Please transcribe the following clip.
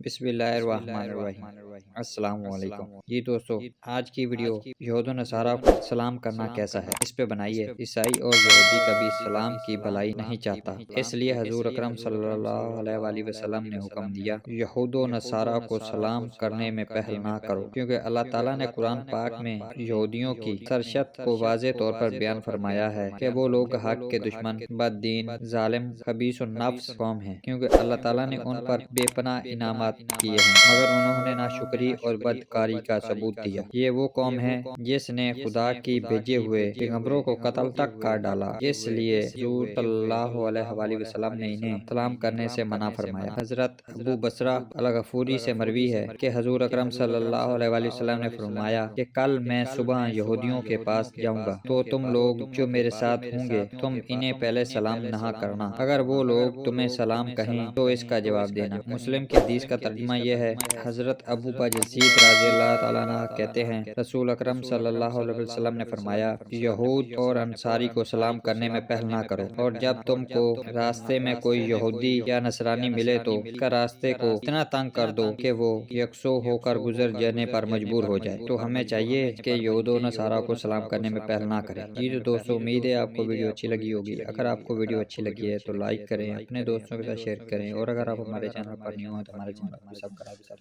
بسم اللہ الرحمن الرحیم۔ السلام علیکم جی دوستو، آج کی ویڈیو یہود و نصارہ کو سلام کرنا کیسا ہے اس پہ بنائیے۔ عیسائی اور یہودی کبھی سلام کی بھلائی نہیں چاہتا، اس لیے حضور اکرم صلی اللہ علیہ وآلہ وسلم نے حکم دیا یہود و نصارہ کو سلام کرنے میں پہل نہ کرو، کیونکہ اللہ تعالیٰ نے قرآن پاک میں یہودیوں کی سرشت کو واضح طور پر بیان فرمایا ہے کہ وہ لوگ حق کے دشمن، بد دین، ظالم، خبیث النفس قوم ہیں، کیونکہ اللہ تعالیٰ نے ان پر بے پناہ انعامات کیے ہیں مگر انہوں نے ناشکری اور بدکاری کا ثبوت دیا۔ یہ وہ قوم ہے جس نے خدا کی بھیجے ہوئے پیغمبروں کو قتل تک کر ڈالا، اس لیے حضور صلی اللہ علیہ وآلہ وسلم نے انہیں سلام کرنے سے منع فرمایا۔ حضرت ابو بصرہ الغفوری سے مروی ہے کہ حضور اکرم صلی اللہ علیہ وآلہ وسلم نے فرمایا کہ کل میں صبح یہودیوں کے پاس جاؤں گا تو تم لوگ جو میرے ساتھ ہوں گے تم انہیں پہلے سلام نہ کرنا، اگر وہ لوگ تمہیں سلام کہیں تو اس کا جواب دینا۔ مسلم کی حدیث کا ترجمہ یہ ہے، حضرت ابو بجزید رضی اللہ تعالیٰ عنہ کہتے ہیں رسول اکرم صلی اللہ علیہ وسلم نے فرمایا یہود اور انصاری کو سلام کرنے میں پہل نہ کرو، اور جب تم کو راستے میں کوئی یہودی یا نصرانی ملے تو اس کا راستے کو اتنا تنگ کر دو کہ وہ یکسو ہو کر گزر جانے پر مجبور ہو جائے۔ تو ہمیں چاہیے کہ یہود و نصارہ کو سلام کرنے میں پہل نہ کریں۔ جی تو دوستو، امید ہے آپ کو ویڈیو اچھی لگی ہوگی۔ اگر آپ کو ویڈیو اچھی لگی ہے تو لائک کریں، اپنے دوستوں کے ساتھ شیئر کریں، اور اگر آپ ہمارے چینل پر نیو ہیں تو ہمارے چینل کو سبسکرائب کریں۔